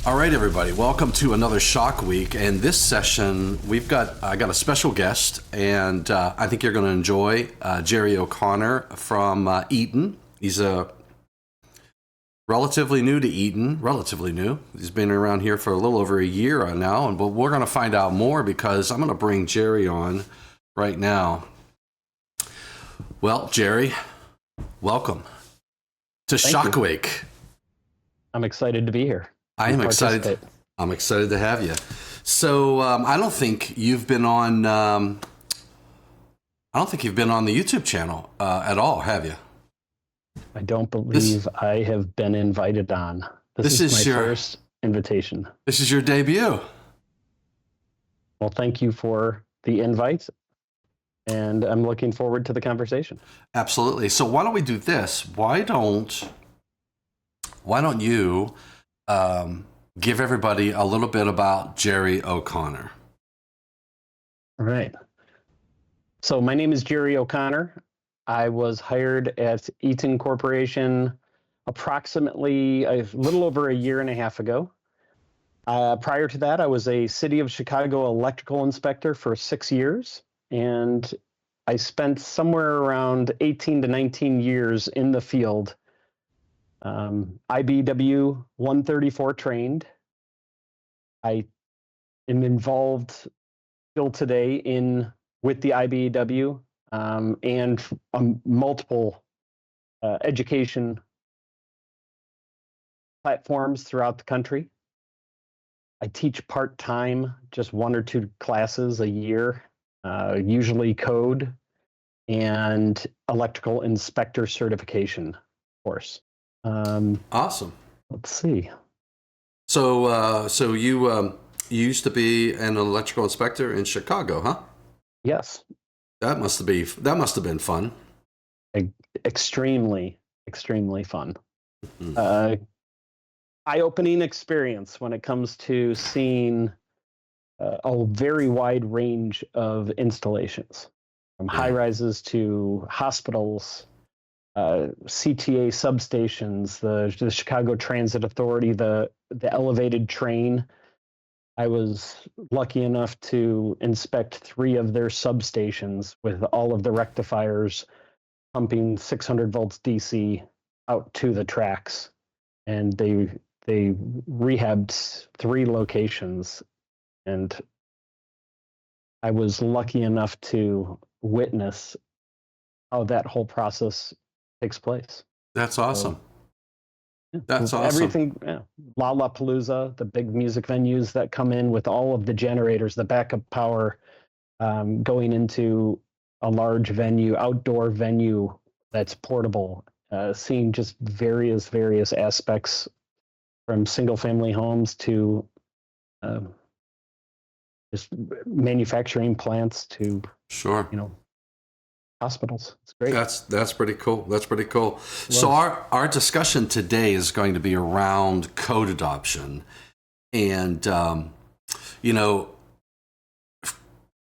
All right, everybody, welcome to another Shock Week. And this session, I got a special guest, and I think you're going to enjoy Gerry O'Connor from Eaton. He's relatively new to Eaton, relatively new. He's been around here for a little over a year now, but we're going to find out more because I'm going to bring Gerry on right now. Well, Gerry, welcome to Shock Week. I'm excited to be here. I am excited. I'm excited to have you. So I don't think you've been on. I don't think you've been on the YouTube channel at all, have you? I don't believe I have been invited on. This is my first invitation. This is your debut. Well, thank you for the invite, and I'm looking forward to the conversation. Absolutely. So why don't we do this? Why don't you give everybody a little bit about Gerry O'Connor? All right. So my name is Gerry O'Connor. I was hired at Eaton Corporation approximately a little over a year and a half ago. Prior to that, I was a City of Chicago electrical inspector for 6 years, and I spent somewhere around 18 to 19 years in the field. IBW 134 trained. I am involved still today with the IBW and multiple education platforms throughout the country. I teach part-time, just 1 or 2 classes a year, usually code and electrical inspector certification course. Awesome. Let's see. So you used to be an electrical inspector in Chicago, huh? Yes. That must have been fun. Extremely fun. Mm-hmm. Eye-opening experience when it comes to seeing a very wide range of installations, from high-rises to hospitals, CTA substations, the Chicago Transit Authority, the elevated train. I was lucky enough to inspect 3 of their substations with all of the rectifiers pumping 600 volts DC out to the tracks. And they rehabbed 3 locations. And I was lucky enough to witness how that whole process takes place. That's awesome. That's awesome. Everything, Lollapalooza, the big music venues that come in with all of the generators, the backup power, going into a large venue, outdoor venue that's portable, seeing just various aspects from single-family homes to just manufacturing plants to hospitals. It's great. That's pretty cool. So our discussion today is going to be around code adoption, and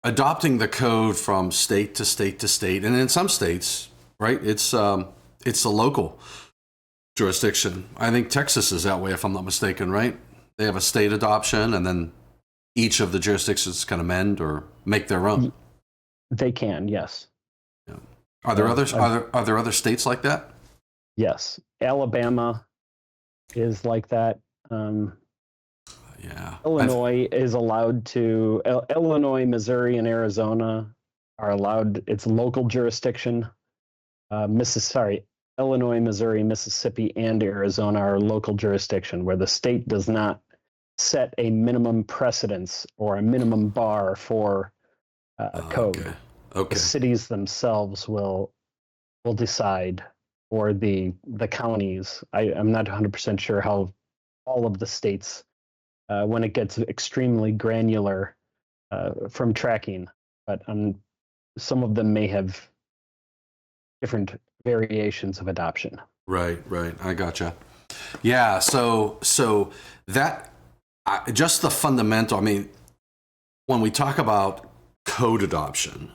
adopting the code from state to state to state, and in some states, right? It's a local jurisdiction. I think Texas is that way, if I'm not mistaken, right? They have a state adoption, and then each of the jurisdictions can amend or make their own. They can, yes. Yeah. Are there others? Are there other states like that? Yes, Alabama is like that. Illinois is allowed to. Illinois, Missouri, and Arizona are allowed. It's local jurisdiction. Illinois, Missouri, Mississippi, and Arizona are local jurisdiction, where the state does not set a minimum precedence or a minimum bar for code. Okay. The cities themselves will decide, or the counties. I'm not 100% sure how all of the states, when it gets extremely granular from tracking, but some of them may have different variations of adoption. Right. I gotcha. Yeah. So that just the fundamental. I mean, when we talk about code adoption,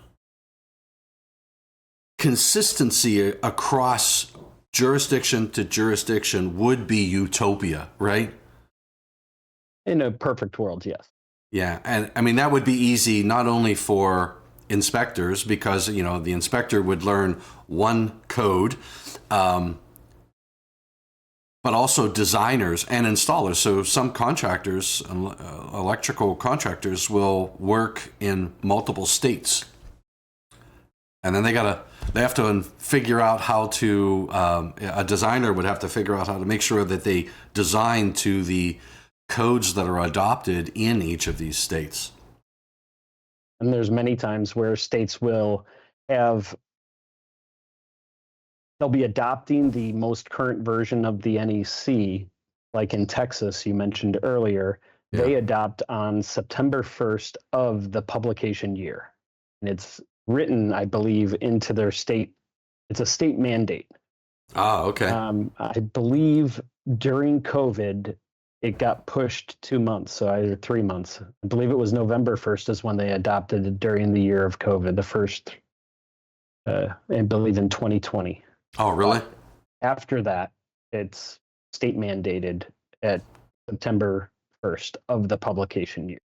consistency across jurisdiction to jurisdiction would be utopia, right? In a perfect world, yes. Yeah, and I mean that would be easy not only for inspectors because the inspector would learn one code, um, but also designers and installers. So some contractors, electrical contractors, will work in multiple states, and then they have to figure out how to. A designer would have to figure out how to make sure that they design to the codes that are adopted in each of these states. And there's many times where states will have they'll be adopting the most current version of the NEC, like in Texas, you mentioned earlier. Yeah. They adopt on September 1st of the publication year. And it's written, I believe, into their state. It's a state mandate. Ah, okay. I believe during COVID, it got pushed 2 months, so either 3 months. I believe it was November 1st is when they adopted it during the year of COVID, the first, I believe in 2020. Oh, really? After that, it's state mandated at September 1st of the publication year.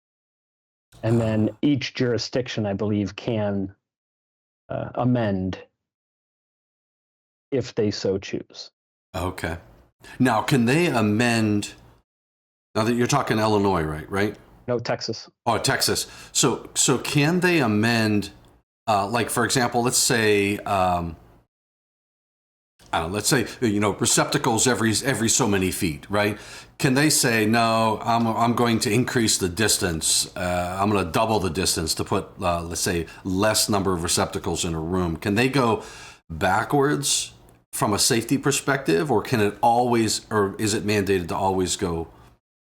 And then each jurisdiction, I believe, can amend if they so choose. Okay. Now, can they amend? Now that you're talking Illinois, right? No, Texas. Oh, Texas. So can they amend? Like, for example, let's say, let's say receptacles every so many feet, right? Can they say no? I'm going to increase the distance. I'm going to double the distance to put, let's say, less number of receptacles in a room. Can they go backwards from a safety perspective, or can it always, or is it mandated to always go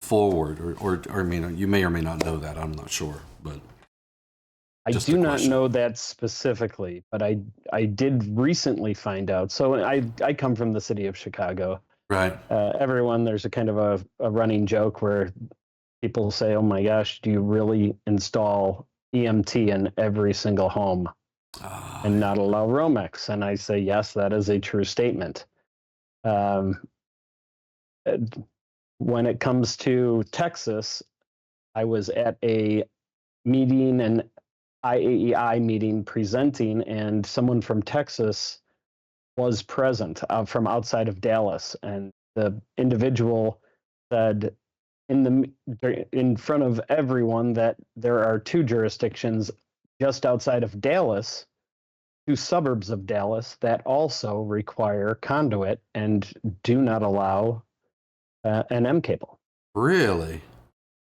forward? Or I mean, you may or may not know that. I'm not sure, but. I do not know that specifically, but I did recently find out. So I come from the city of Chicago. Right. There's a kind of a running joke where people say, "Oh my gosh, do you really install EMT in every single home and not allow Romex?" And I say, yes, that is a true statement. When it comes to Texas, I was at a meeting, an IAEI meeting presenting, and someone from Texas was present from outside of Dallas. And the individual said in front of everyone that there are two jurisdictions just outside of Dallas, two suburbs of Dallas, that also require conduit and do not allow an M cable. Really?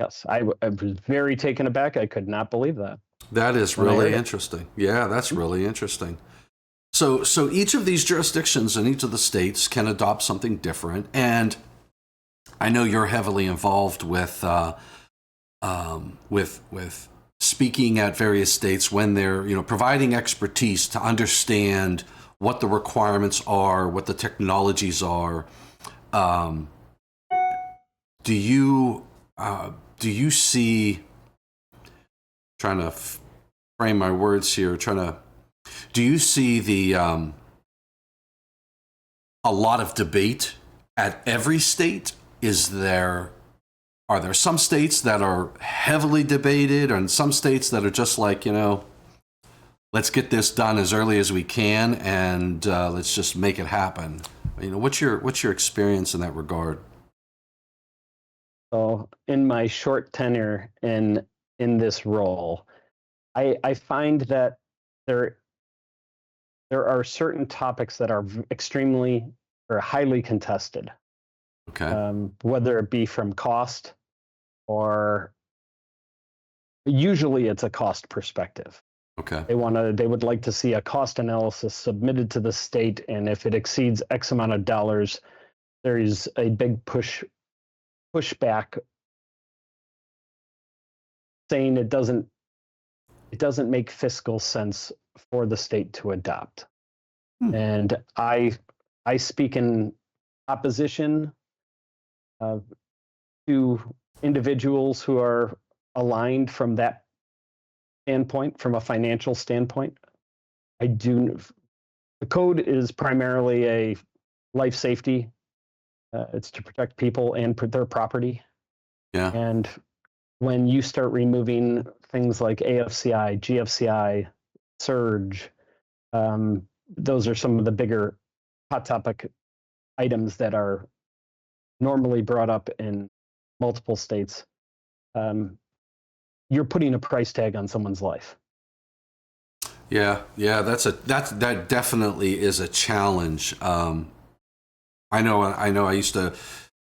Yes, I was very taken aback. I could not believe that. That is really interesting. Yeah, that's really interesting. So each of these jurisdictions in each of the states can adopt something different. And I know you're heavily involved with speaking at various states when they're providing expertise to understand what the requirements are, what the technologies are. Do you see? Trying to frame my words here. Do you see a lot of debate at every state? Are there some states that are heavily debated, and some states that are just like, let's get this done as early as we can, and let's just make it happen? What's your experience in that regard? So, in my short tenure in this role, I find that there are certain topics that are extremely or highly contested. Okay. Whether it be from cost, or usually it's a cost perspective. Okay. They would like to see a cost analysis submitted to the state, and if it exceeds X amount of dollars, there is a big pushback saying it doesn't make fiscal sense for the state to adopt. And I speak in opposition to individuals who are aligned from that standpoint, from a financial standpoint. The code is primarily a life safety. It's to protect people and their property. Yeah. And when you start removing things like AFCI, GFCI, surge, those are some of the bigger hot topic items that are normally brought up in multiple states. You're putting a price tag on someone's life. Yeah, yeah, that definitely is a challenge. I know I used to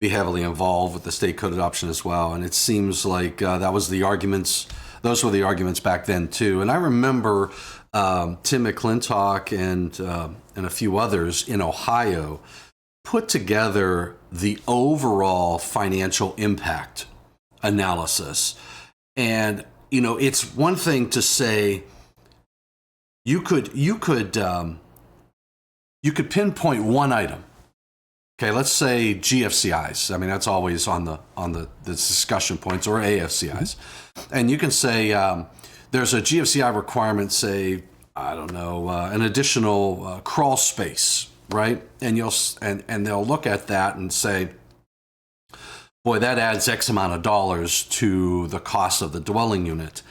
be heavily involved with the state code adoption as well, and it seems like that was the arguments. Those were the arguments back then too. And I remember Tim McClintock and a few others in Ohio put together the overall financial impact analysis. And it's one thing to say you could pinpoint one item. Okay, let's say GFCIs. I mean, that's always on the discussion points, or AFCIs. And you can say there's a GFCI requirement, say, I don't know, an additional crawl space, right? And they'll look at that and say, boy, that adds X amount of dollars to the cost of the dwelling unit.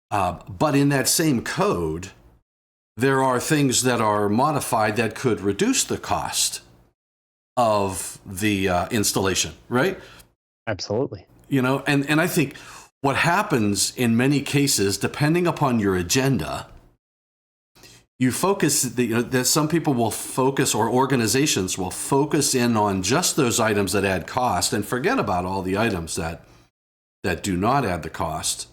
But in that same code, there are things that are modified that could reduce the cost of the installation, right? Absolutely. And I think what happens in many cases, depending upon your agenda, you focus, that some people will focus, or organizations will focus in on just those items that add cost and forget about all the items that do not add the cost.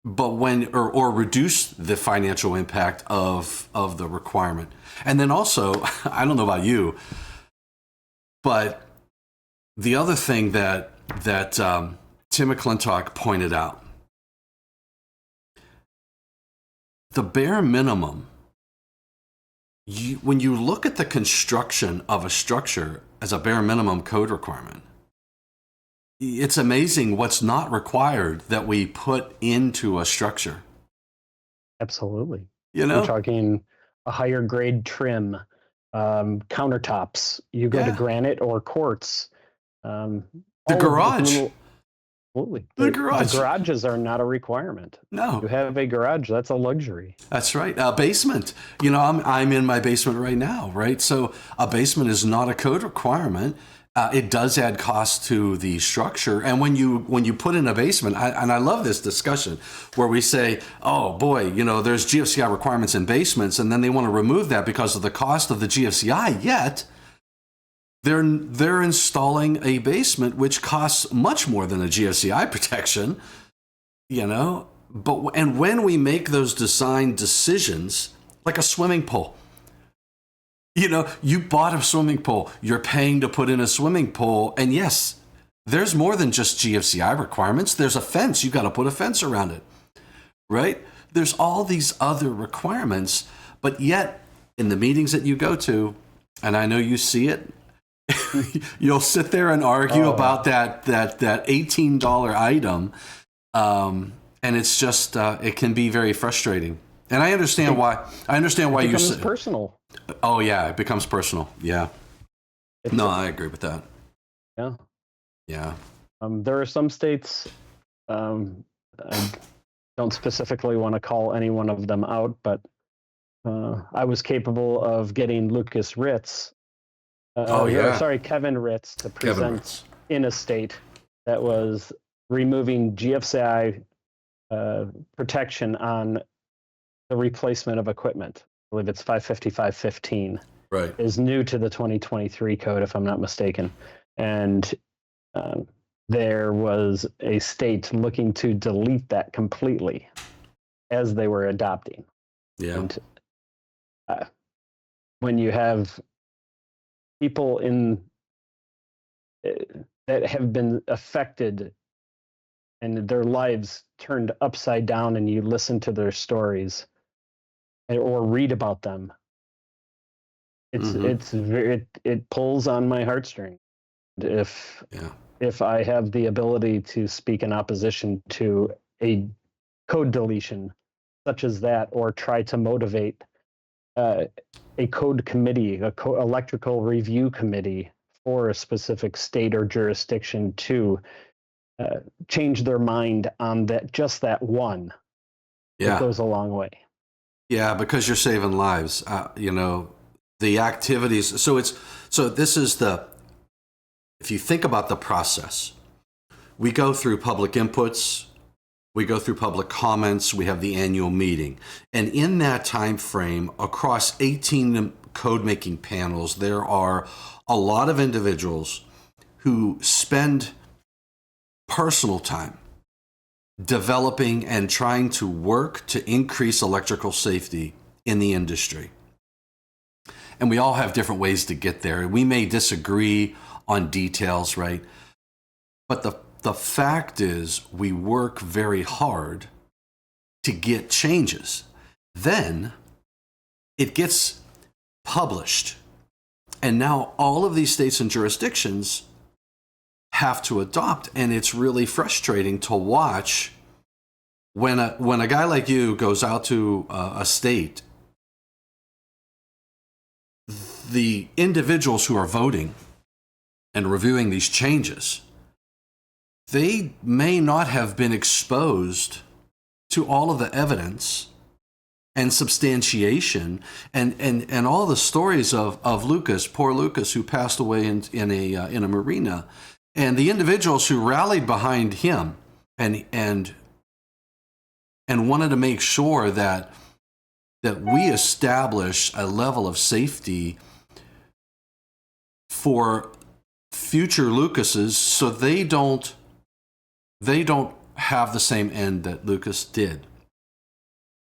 But or reduce the financial impact of the requirement. And then also, I don't know about you, but the other thing that Tim McClintock pointed out, the bare minimum, when you look at the construction of a structure as a bare minimum code requirement, it's amazing what's not required that we put into a structure. Absolutely. We're talking a higher grade trim, countertops. You go to granite or quartz. The garage. Absolutely. The garage. The garages are not a requirement. No. You have a garage, that's a luxury. That's right. A basement. I'm in my basement right now, right? So a basement is not a code requirement. It does add cost to the structure. And when you put in a basement, and I love this discussion where we say, oh boy, there's GFCI requirements in basements, and then they want to remove that because of the cost of the GFCI, yet they're installing a basement which costs much more than a GFCI protection, and when we make those design decisions, like a swimming pool, you bought a swimming pool, you're paying to put in a swimming pool. And yes, there's more than just GFCI requirements. There's a fence. You got to put a fence around it, right? There's all these other requirements, but yet in the meetings that you go to, and I know you see it, you'll sit there and argue about that $18 item. And it's just, it can be very frustrating. And I understand why. It becomes personal. Oh yeah, it becomes personal. Yeah. I agree with that. Yeah. Yeah. There are some states. I don't specifically want to call any one of them out, but I was capable of getting Lucas Ritz. Kevin Ritz to present in a state that was removing GFCI protection on the replacement of equipment. I believe it's 555.15. Right. Is new to the 2023 code, if I'm not mistaken. And there was a state looking to delete that completely as they were adopting. Yeah. And when you have people that have been affected and their lives turned upside down, and you listen to their stories or read about them, it pulls on my heartstring. If I have the ability to speak in opposition to a code deletion such as that, or try to motivate a code committee, electrical review committee for a specific state or jurisdiction to change their mind on that, just that one. It Yeah. goes a long way. Yeah, because you're saving lives. The activities. So this is if you think about the process, we go through public inputs, we go through public comments, we have the annual meeting. And in that time frame, across 18 code-making panels, there are a lot of individuals who spend personal time developing and trying to work to increase electrical safety in the industry. And we all have different ways to get there. We may disagree on details, right? But the fact is, we work very hard to get changes. Then it gets published. And now all of these states and jurisdictions have to adopt. And it's really frustrating to watch when a guy like you goes out to a state. The individuals who are voting and reviewing these changes, they may not have been exposed to all of the evidence and substantiation and all the stories of Lucas, poor Lucas, who passed away in a marina, and the individuals who rallied behind him and wanted to make sure that we establish a level of safety for future Lucases, so they don't have the same end that Lucas did.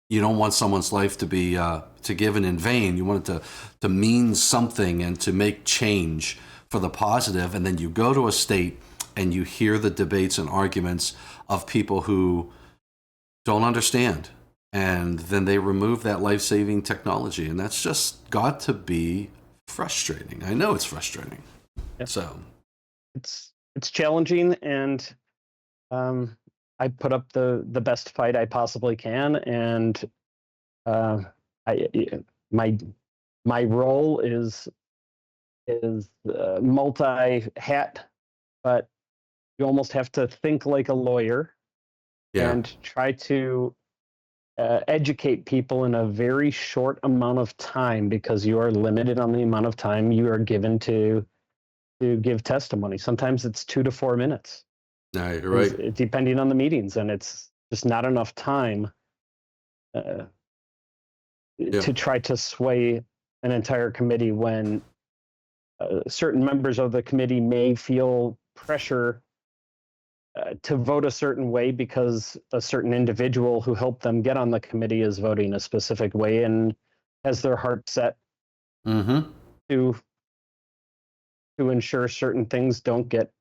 You don't want someone's life to be to given in vain. You want it to mean something and to make change for the positive. And then you go to a state and you hear the debates and arguments of people who don't understand, and then they remove that life-saving technology, and that's just got to be frustrating. I know it's frustrating. Yep. So it's challenging, and I put up the best fight I possibly can, and my role is multi-hat, but you almost have to think like a lawyer. yeah, And try to educate people in a very short amount of time, because you are limited on the amount of time you are given to give testimony. Sometimes it's 2 to 4 minutes. no, you're right. Depending on the meetings, and it's just not enough time to try to sway an entire committee when certain members of the committee may feel pressure to vote a certain way because a certain individual who helped them get on the committee is voting a specific way and has their heart set to ensure certain things don't get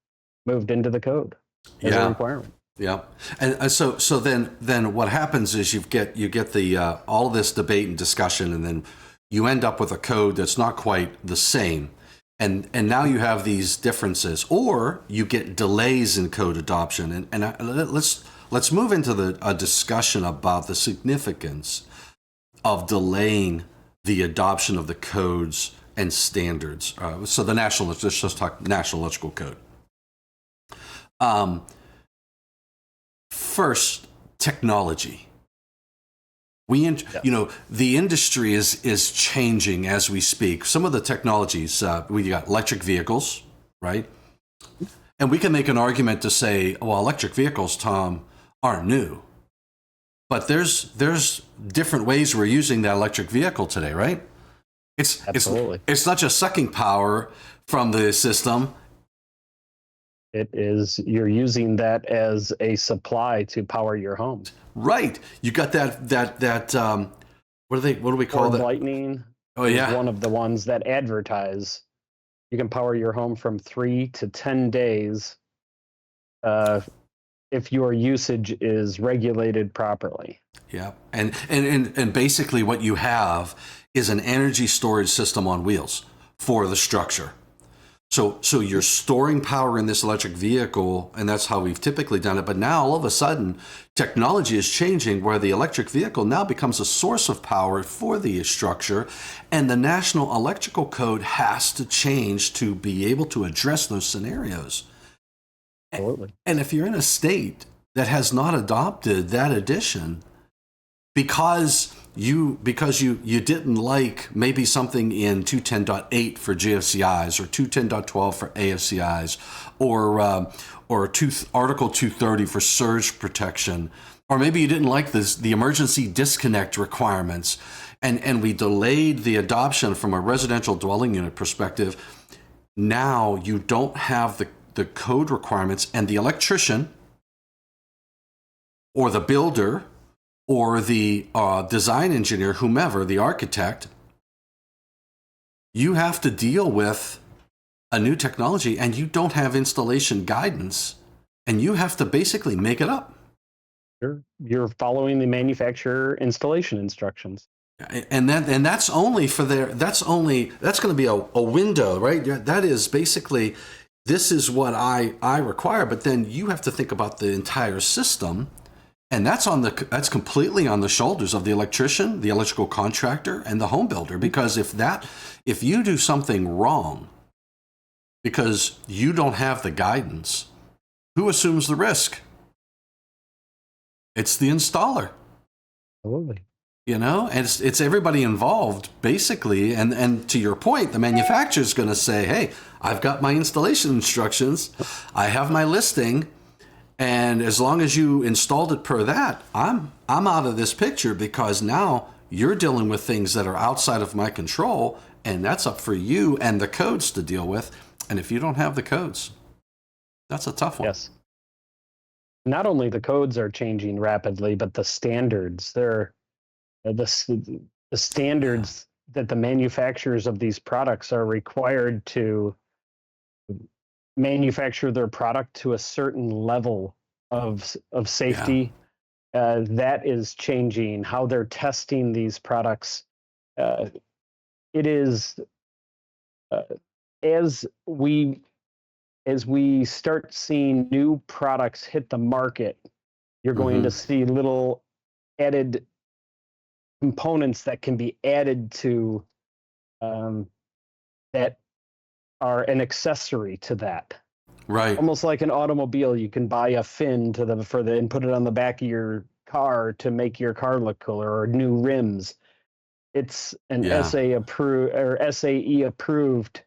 moved into the code as a requirement. Yeah, and so then what happens is you get the all of this debate and discussion, and then you end up with a code that's not quite the same. And now you have these differences, or you get delays in code adoption. And let's move into a discussion about the significance of delaying the adoption of the codes and standards. So let's just talk National Electrical Code. First, technology. The industry is changing as we speak. Some of the technologies, we got electric vehicles, right? And we can make an argument to say, well, electric vehicles, Tom, aren't new. But there's different ways we're using that electric vehicle today, right? Absolutely. It's not just sucking power from the system. It is, you're using that as a supply to power your home. Right. You got that what do we call that? Lightning. Oh yeah. Is one of the ones that advertise you can power your home from 3 to 10 days if your usage is regulated properly. Yeah. And basically what you have is an energy storage system on wheels for the structure. So you're storing power in this electric vehicle, and that's how we've typically done it. But now all of a sudden, technology is changing where the electric vehicle now becomes a source of power for the structure, and the National Electrical Code has to change to be able to address those scenarios. Absolutely. And if you're in a state that has not adopted that addition, because you didn't like maybe something in 210.8 for GFCIs or 210.12 for AFCIs or Article 230 for surge protection, or maybe you didn't like the emergency disconnect requirements, and we delayed the adoption from a residential dwelling unit perspective. Now you don't have the code requirements, and the electrician or the builder or the design engineer, whomever, the architect, you have to deal with a new technology, and you don't have installation guidance, and you have to basically make it up. You're following the manufacturer installation instructions. And that's only for that's going to be a window, right? That is basically, this is what I require, but then you have to think about the entire system. And that's completely on the shoulders of the electrician, the electrical contractor, and the home builder. Because if you do something wrong because you don't have the guidance, who assumes the risk? It's the installer. Absolutely. And it's everybody involved, basically. And to your point, the manufacturer is going to say, hey, I've got my installation instructions, I have my listing, and as long as you installed it per that, I'm out of this picture, because now you're dealing with things that are outside of my control, and that's up for you and the codes to deal with. And if you don't have the codes, that's a tough one. Yes. Not only the codes are changing rapidly, but the standards. The standards that the manufacturers of these products are required to manufacture their product to a certain level of safety. That is changing how they're testing these products. It is as we start seeing new products hit the market, you're going to see little added components that can be added to that are an accessory to that. Right. Almost like an automobile, you can buy a fin and put it on the back of your car to make your car look cooler, or new rims. It's an SAE approved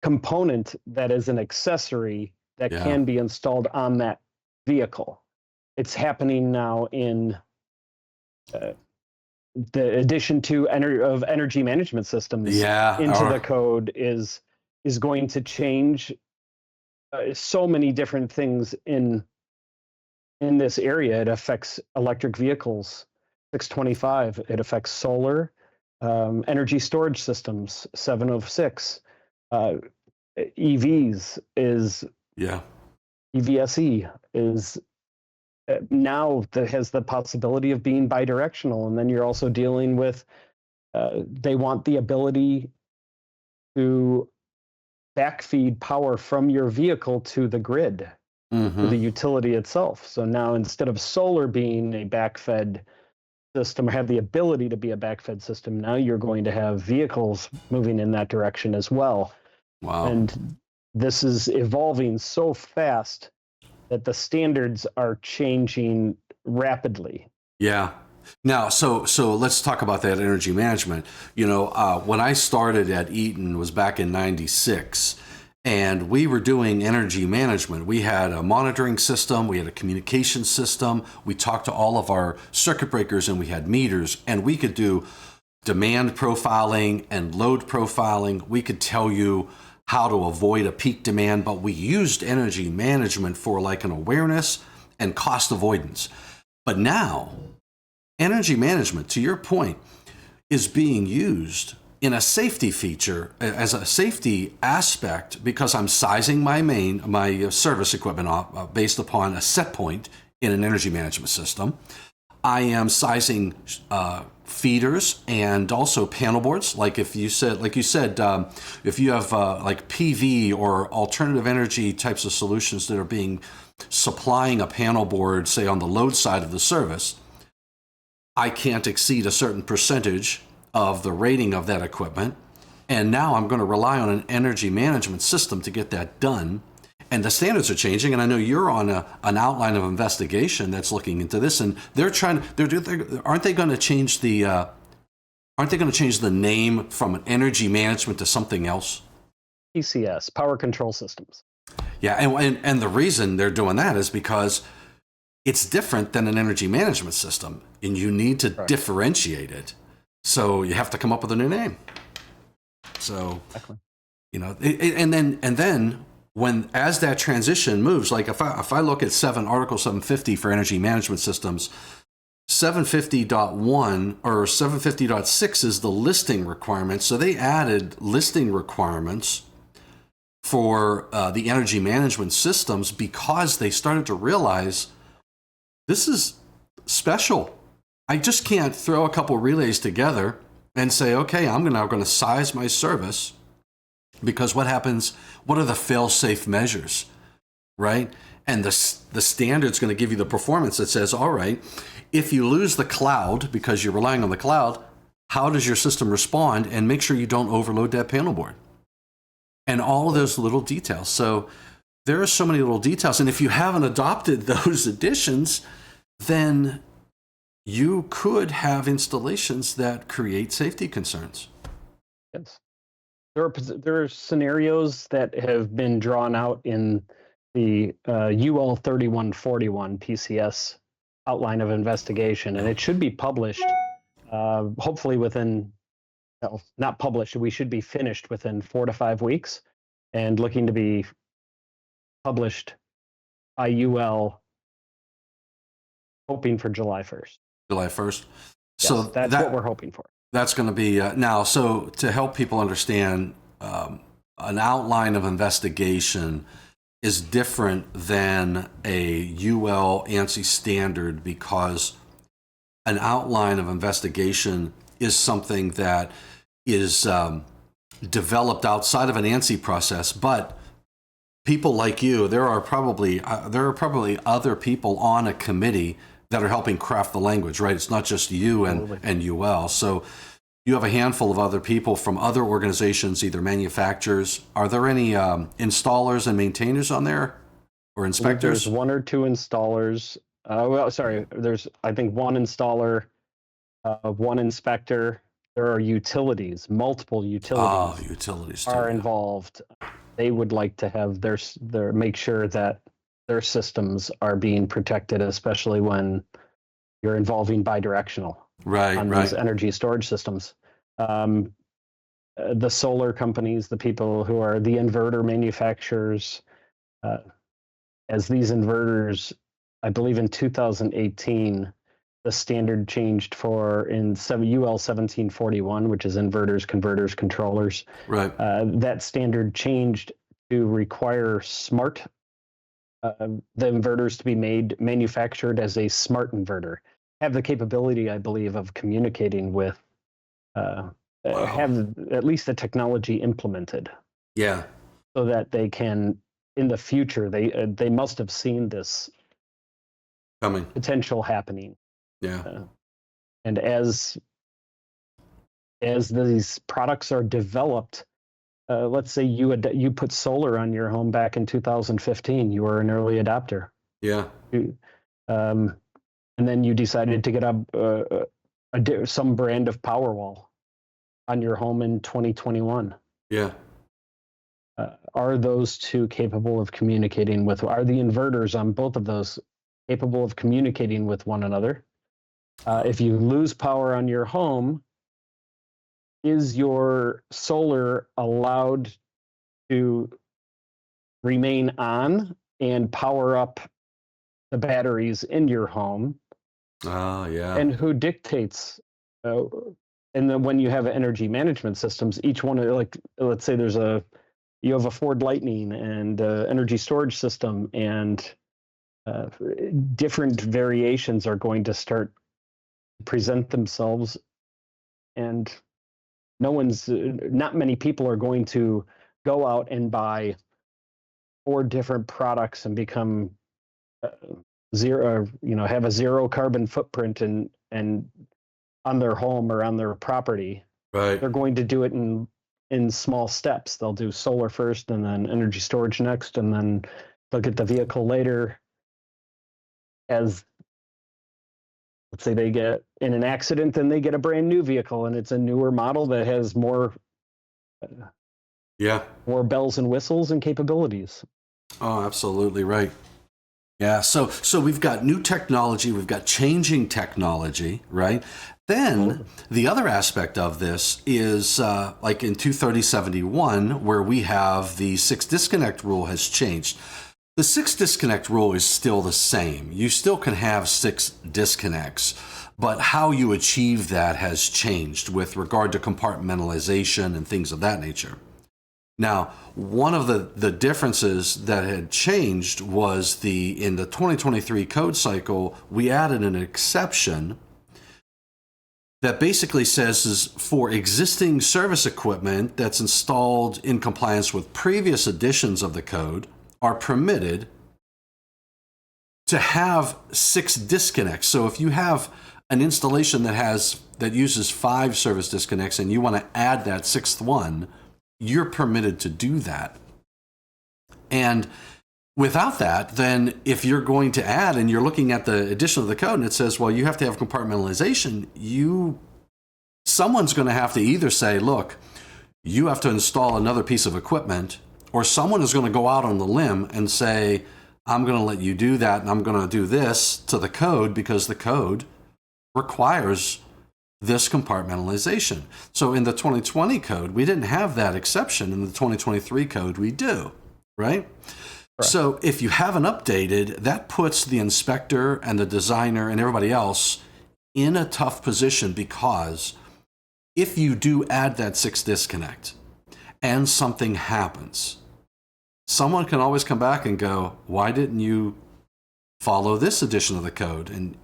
component that is an accessory that can be installed on that vehicle. It's happening now in the addition to energy management systems into the code is going to change so many different things in this area. It affects electric vehicles, 625. It affects solar, energy storage systems, 706. EVs is EVSE is now that has the possibility of being bidirectional, and then you're also dealing with they want the ability to backfeed power from your vehicle to the grid, to the utility itself. So now, instead of solar being a backfed system, or have the ability to be a backfed system, now you're going to have vehicles moving in that direction as well. Wow. And this is evolving so fast that the standards are changing rapidly. Yeah. Now, so let's talk about that energy management. When I started at Eaton was back in '96, and we were doing energy management. We had a monitoring system, we had a communication system, we talked to all of our circuit breakers, and we had meters, and we could do demand profiling and load profiling. We could tell you how to avoid a peak demand, but we used energy management for like an awareness and cost avoidance. But now, energy management, to your point, is being used in a safety feature, as a safety aspect, because I'm sizing my service equipment based upon a set point in an energy management system. I am sizing feeders and also panel boards. Like if you said, if you have like PV or alternative energy types of solutions that are being supplying a panel board, say on the load side of the service, I can't exceed a certain percentage of the rating of that equipment. And now I'm going to rely on an energy management system to get that done. And the standards are changing, and I know you're on an outline of investigation that's looking into this, and aren't they going to change the name from an energy management to something else? PCS, power control systems. Yeah, and the reason they're doing that is because it's different than an energy management system, and you need to differentiate it. So you have to come up with a new name. So, exactly. And then when as that transition moves, like if I look at Article 750 for energy management systems, 750.1 or 750.6 is the listing requirement. So they added listing requirements for the energy management systems because they started to realize this is special. I just can't throw a couple relays together and say, okay, I'm now going to size my service, because what happens? What are the fail-safe measures, right? And the standard's going to give you the performance that says, all right, if you lose the cloud because you're relying on the cloud, how does your system respond? And make sure you don't overload that panel board. And all of those little details. So there are so many little details. And if you haven't adopted those additions, then you could have installations that create safety concerns. Yes. There are scenarios that have been drawn out in the UL 3141 PCS outline of investigation, and it should be published hopefully within, not published, we should be finished within 4 to 5 weeks, and looking to be published by UL, hoping for July 1st. July 1st. Yes, so that's what we're hoping for. That's going to be now. So to help people understand, an outline of investigation is different than a UL ANSI standard, because an outline of investigation is something that is developed outside of an ANSI process. But people like you, there are probably other people on a committee that are helping craft the language, right? It's not just you and UL. So you have a handful of other people from other organizations, either manufacturers. Are there any installers and maintainers on there, or inspectors? There's 1 or 2 installers. There's, I think, 1 installer, 1 inspector. There are utilities, multiple utilities. Utilities are involved. They would like to have their make sure that their systems are being protected, especially when you're involving bidirectional on these energy storage systems. The solar companies, the people who are the inverter manufacturers, as these inverters, I believe in 2018, the standard changed in UL 1741, which is inverters, converters, controllers. Right. That standard changed to require the inverters to be manufactured as a smart inverter, have the capability, I believe, of communicating with, have at least the technology implemented. Yeah. So that they can, in the future, they must have seen this coming potential happening. Yeah. And as these products are developed, let's say you put solar on your home back in 2015. You were an early adopter. Yeah. And then you decided to get some brand of Powerwall on your home in 2021. Yeah. Are those two capable of communicating with? Are the inverters on both of those capable of communicating with one another? If you lose power on your home, is your solar allowed to remain on and power up the batteries in your home? Yeah. And who dictates? And then when you have energy management systems, each one, like, let's say you have a Ford Lightning and energy storage system, and different variations are going to start present themselves, and not many people are going to go out and buy 4 different products and become uh, zero, have a zero carbon footprint and on their home or on their property. Right. They're going to do it in small steps. They'll do solar first, and then energy storage next, and then they'll get the vehicle later. As, let's say, they get in an accident, then they get a brand new vehicle, and it's a newer model that has more Yeah. more bells and whistles and capabilities. Oh, absolutely right. Yeah. So we've got new technology, we've got changing technology, right? Then the other aspect of this is like in 23071, where we have the 6 disconnect rule has changed. The 6 disconnect rule is still the same. You still can have 6 disconnects, but how you achieve that has changed with regard to compartmentalization and things of that nature. Now, one of the differences that had changed was in the 2023 code cycle, we added an exception that basically says is for existing service equipment that's installed in compliance with previous editions of the code are permitted to have 6 disconnects. So if you have an installation that uses 5 service disconnects and you want to add that 6th one, you're permitted to do that. And without that, then if you're going to add and you're looking at the edition of the code and it says, well, you have to have compartmentalization, someone's going to have to either say, look, you have to install another piece of equipment, or someone is going to go out on the limb and say, I'm going to let you do that and I'm going to do this to the code because the code requires this compartmentalization. So in the 2020 code, we didn't have that exception. In the 2023 code, we do, right? Correct. So if you haven't updated, that puts the inspector and the designer and everybody else in a tough position, because if you do add that 6 disconnect and something happens, someone can always come back and go, why didn't you follow this edition of the code?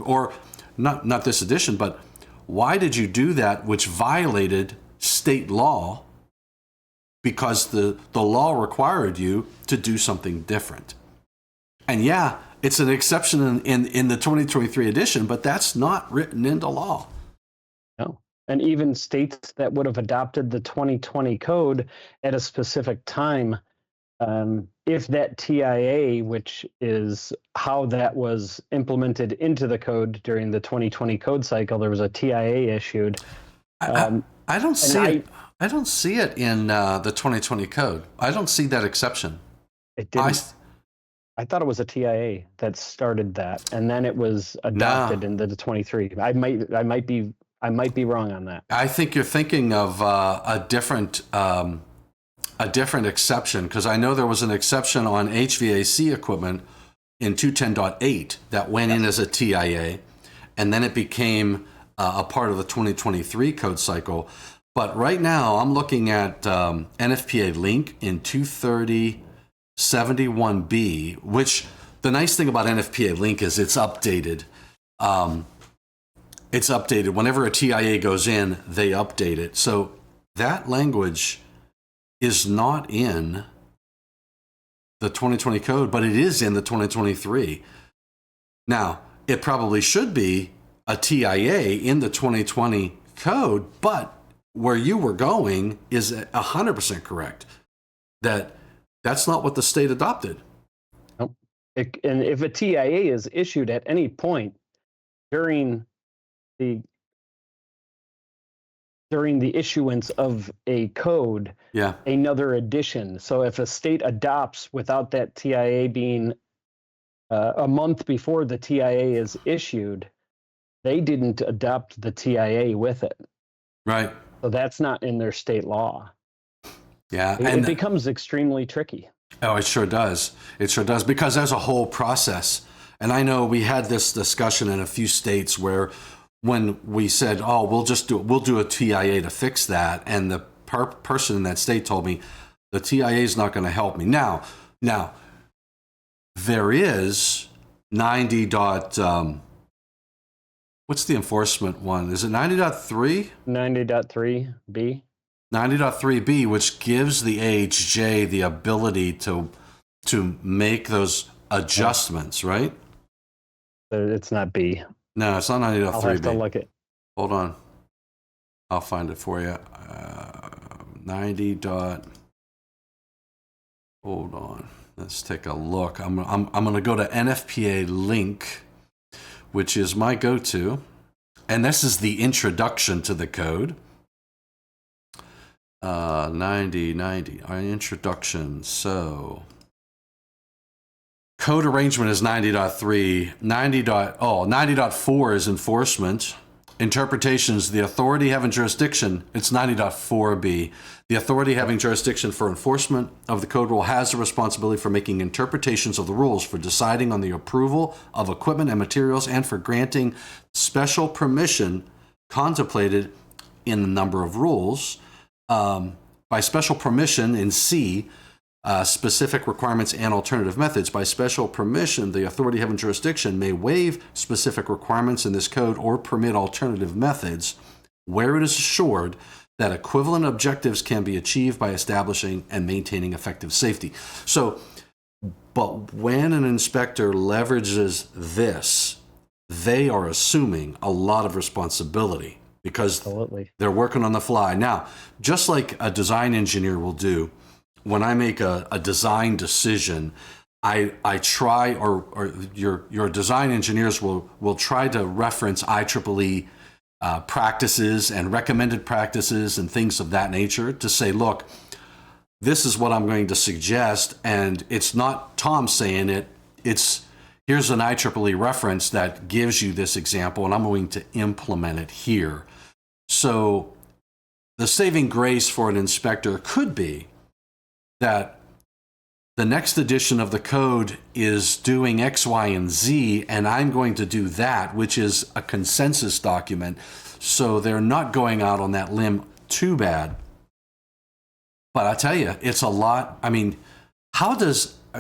Or not this edition, but why did you do that, which violated state law, because the law required you to do something different? And yeah, it's an exception in the 2023 edition, but that's not written into law. No. And even states that would have adopted the 2020 code at a specific time, if that TIA, which is how that was implemented into the code during the 2020 code cycle, there was a TIA issued. I don't see it. I don't see it in the 2020 code. I don't see that exception. It didn't. I thought it was a TIA that started that, and then it was adopted into the 23. I might be wrong on that. I think you're thinking of a different exception, because I know there was an exception on HVAC equipment in 210.8 that went in as a TIA, and then it became a part of the 2023 code cycle. But right now, I'm looking at NFPA link in 230.71b, which the nice thing about NFPA link is it's updated. It's updated. Whenever a TIA goes in, they update it. So that language is not in the 2020 code, but it is in the 2023. Now, it probably should be a TIA in the 2020 code, but where you were going is 100% correct. That's not what the state adopted. Nope. And if a TIA is issued at any point during the issuance of a code, another edition. So if a state adopts without that TIA being a month before the TIA is issued, they didn't adopt the TIA with it. Right. So that's not in their state law. Yeah. It becomes extremely tricky. Oh, it sure does. It sure does, because there's a whole process. And I know we had this discussion in a few states where when we said, oh, we'll do a TIA to fix that, and the person in that state told me the TIA is not going to help me. Now there is 90. what's the enforcement one? Is it 90.3? 90.3B. 90.3B, which gives the AHJ the ability to make those adjustments, right? It's not B. No, it's not I'll have to 90.3B. look at. Hold on. I'll find it for you. 90. Hold on. Let's take a look. I'm going to go to NFPA link, which is my go-to. And this is the introduction to the code. 90, our introduction. So code arrangement is 90.3. 90.4 is enforcement. Interpretations, the authority having jurisdiction, it's 90.4b. The authority having jurisdiction for enforcement of the code rule has the responsibility for making interpretations of the rules, for deciding on the approval of equipment and materials, and for granting special permission contemplated in the number of rules. By special permission in C, specific requirements and alternative methods. By special permission, the authority having jurisdiction may waive specific requirements in this code or permit alternative methods where it is assured that equivalent objectives can be achieved by establishing and maintaining effective safety. So, but when an inspector leverages this, they are assuming a lot of responsibility because Absolutely. they're working on the fly. Now, just like a design engineer will do, when I make a design decision, I try, or your design engineers will try to reference IEEE practices and recommended practices and things of that nature to say, look, this is what I'm going to suggest, and it's not Tom saying it, it's here's an IEEE reference that gives you this example, and I'm going to implement it here. So the saving grace for an inspector could be that the next edition of the code is doing X, Y, and Z, and I'm going to do that, which is a consensus document. So they're not going out on that limb too bad. But I tell you, it's a lot. I mean,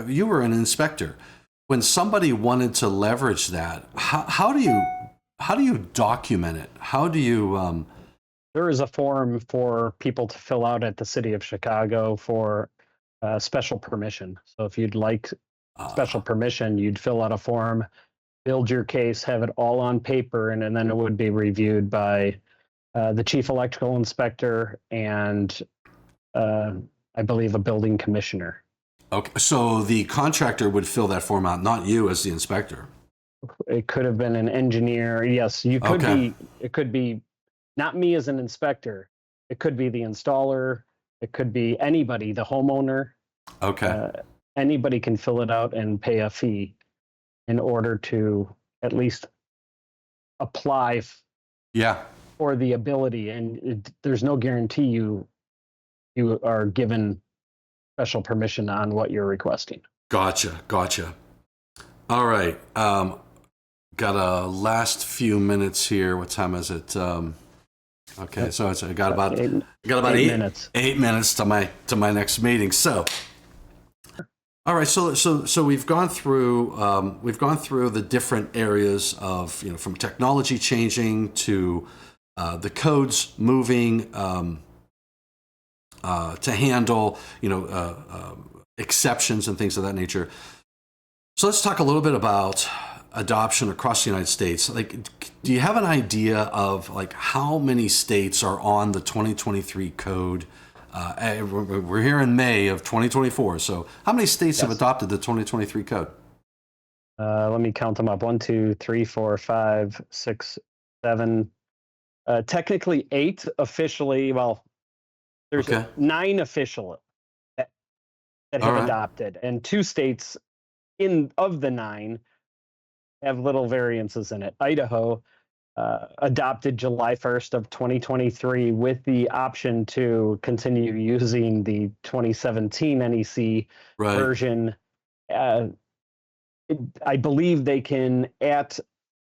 you were an inspector. When somebody wanted to leverage that, how do you document it? How do you... There is a form for people to fill out at the city of Chicago for special permission. So if you'd like special permission, you'd fill out a form, build your case, have it all on paper, and then it would be reviewed by the chief electrical inspector and I believe a building commissioner. Okay, so the contractor would fill that form out, not you as the inspector. It could have been an engineer. Yes, you could be. It could be not me as an inspector. It could be the installer. It could be anybody, the homeowner. Okay. Anybody can fill it out and pay a fee in order to at least apply for the ability. And there's no guarantee you are given special permission on what you're requesting. Gotcha. All right. Got a last few minutes here. What time is it? Okay, so I got about 8 minutes. 8 minutes to my next meeting. So, all right. So we've gone through the different areas of from technology changing to the codes moving to handle exceptions and things of that nature. So let's talk a little bit about adoption across the United States. Like, do you have an idea of like how many states are on the 2023 code? We're here in May of 2024. So how many states have adopted the 2023 code? Let me count them up. 1, 2, 3, 4, 5, 6, 7. Technically 8 officially. Well, there's 9 official that have adopted, and 2 states of the 9 have little variances in it. Idaho adopted July 1st of 2023 with the option to continue using the 2017 NEC version. I believe they can, at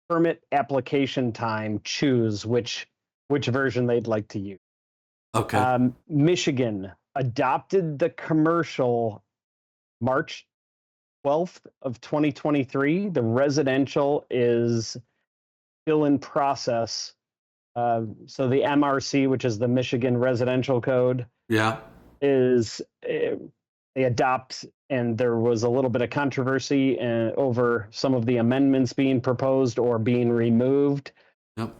permit application time, choose which version they'd like to use. Okay. Michigan adopted the commercial March 12th of 2023. The residential is still in process. So the MRC, which is the Michigan Residential Code, Yeah. is they adopt, and there was a little bit of controversy over some of the amendments being proposed or being removed. Yep.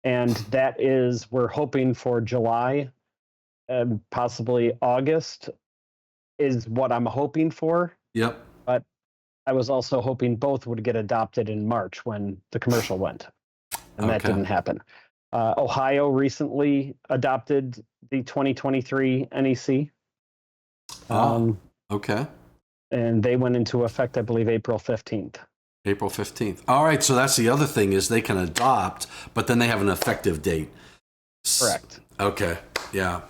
And that is, we're hoping for July, possibly August is what I'm hoping for. Yep. But I was also hoping both would get adopted in March when the commercial went, and that didn't happen. Ohio recently adopted the 2023 NEC. Okay. And they went into effect, I believe, April 15th. April 15th. All right. So that's the other thing, is they can adopt, but then they have an effective date. Correct. Okay. Yeah.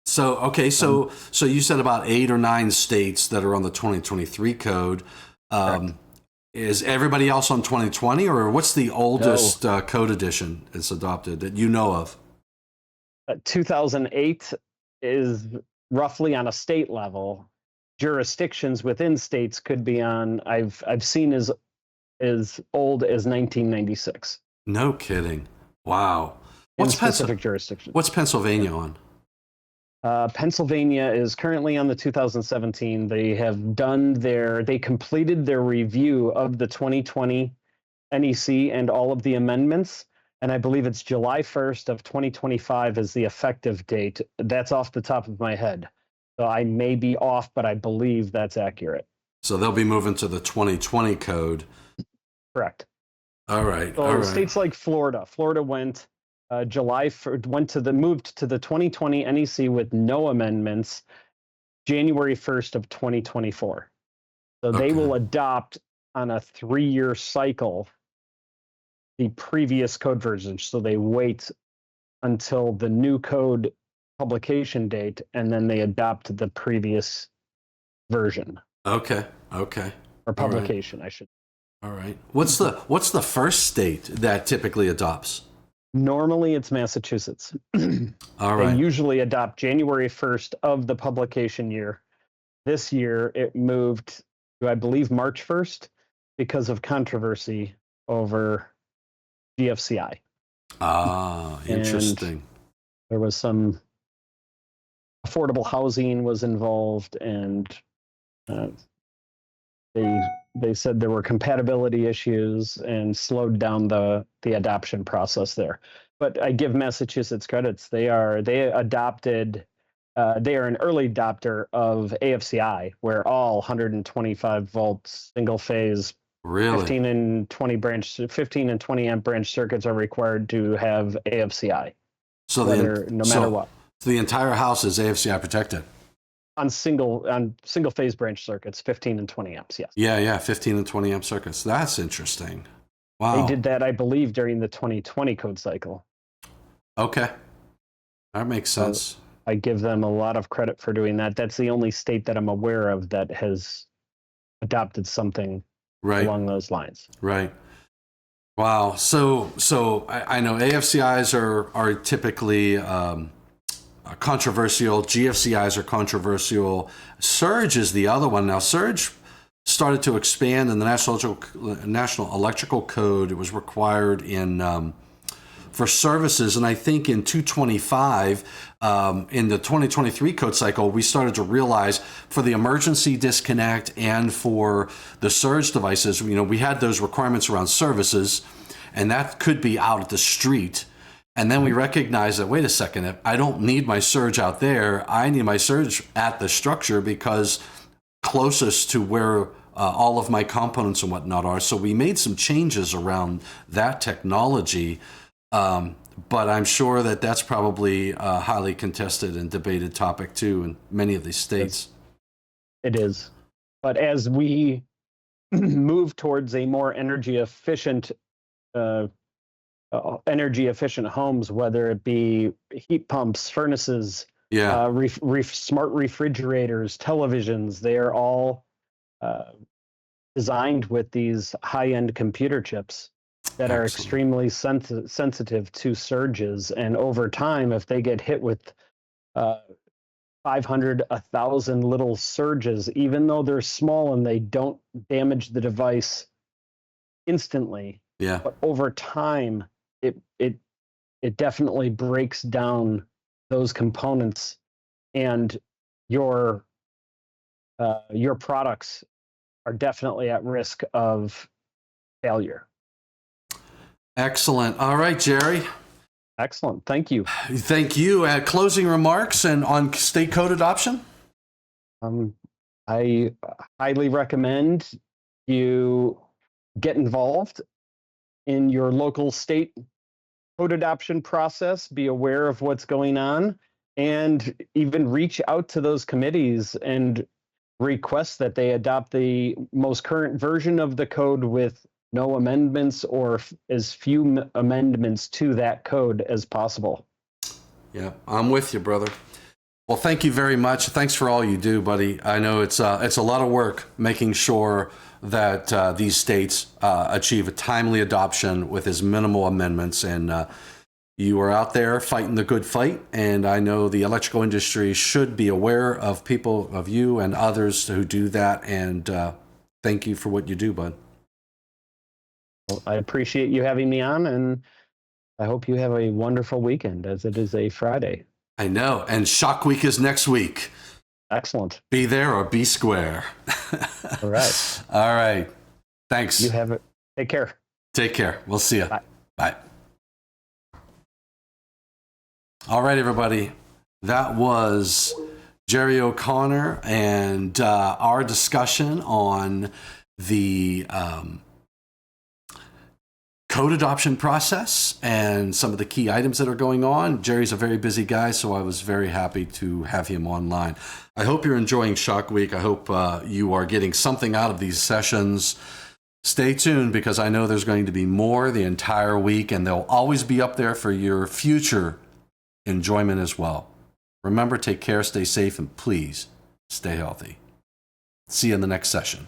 So, okay. So you said about 8 or 9 states that are on the 2023 code. Is everybody else on 2020, or what's the oldest code edition that's adopted that you know of? 2008 is roughly on a state level. Jurisdictions within states could be on, I've seen as old as 1996. No kidding. Wow. What's specific jurisdictions? What's Pennsylvania on? Pennsylvania is currently on the 2017. They completed their review of the 2020 NEC and all of the amendments. And I believe it's July 1st of 2025 is the effective date. That's off the top of my head. So I may be off, but I believe that's accurate. So they'll be moving to the 2020 code. Correct. All right. So states like Florida went moved to the 2020 NEC with no amendments, January 1st of 2024. So they will adopt on a 3-year cycle the previous code version. So they wait until the new code publication date, and then they adopt the previous version. Okay. Or publication, I should. All right. What's the first state that typically adopts? Normally it's Massachusetts. All right. They usually adopt January 1st of the publication year. This year it moved to, I believe, March 1st because of controversy over GFCI. Interesting. And there was some affordable housing was involved, and they said there were compatibility issues and slowed down the adoption process there. But I give Massachusetts credits. They are an early adopter of AFCI, where all 125 volt single phase, really? 15 and 20 amp branch circuits are required to have AFCI. So no matter what. So the entire house is AFCI protected. On single phase branch circuits, 15 and 20 amps, yes. Yeah, 15 and 20 amp circuits. That's interesting. Wow. They did that, I believe, during the 2020 code cycle. Okay. That makes sense. I give them a lot of credit for doing that. That's the only state that I'm aware of that has adopted something along those lines. Right. Wow. So I know AFCIs are typically controversial. GFCIs are controversial. Surge is the other one. Now, Surge started to expand in the National Electrical Code. It was required for services, and I think in 225, in the 2023 code cycle, we started to realize for the emergency disconnect and for the surge devices, we had those requirements around services, and that could be out at the street. And then we recognize that, wait a second, if I don't need my surge out there, I need my surge at the structure because closest to where all of my components and whatnot are. So we made some changes around that technology, but I'm sure that that's probably a highly contested and debated topic too in many of these states. It is. But as we move towards a more energy efficient homes, whether it be heat pumps, furnaces, smart refrigerators, televisions, they are all designed with these high-end computer chips that are extremely sensitive to surges. And over time, if they get hit with 500, 1,000 little surges, even though they're small and they don't damage the device instantly, Yeah. But over time, it definitely breaks down those components, and your products are definitely at risk of failure. Excellent. All right, Gerry. Excellent. Thank you. Thank you. Closing remarks and on state code adoption? I highly recommend you get involved in your local state code adoption process, be aware of what's going on, and even reach out to those committees and request that they adopt the most current version of the code with no amendments or as few amendments to that code as possible. Yeah, I'm with you, brother. Well, thank you very much. Thanks for all you do, buddy. I know it's a lot of work making sure that these states achieve a timely adoption with as minimal amendments. And you are out there fighting the good fight. And I know the electrical industry should be aware of people, of you and others who do that. And thank you for what you do, bud. Well, I appreciate you having me on, and I hope you have a wonderful weekend, as it is a Friday. I know. And Shock Week is next week. Excellent. Be there or be square. All right. All right. Thanks. You have it. Take care. Take care. We'll see you. Bye. Bye. All right, everybody. That was Gerry O'Connor and our discussion on the code adoption process and some of the key items that are going on. Gerry's a very busy guy, so I was very happy to have him online. I hope you're enjoying Shock Week. I hope you are getting something out of these sessions. Stay tuned, because I know there's going to be more the entire week, and they'll always be up there for your future enjoyment as well. Remember, take care, stay safe, and please stay healthy. See you in the next session.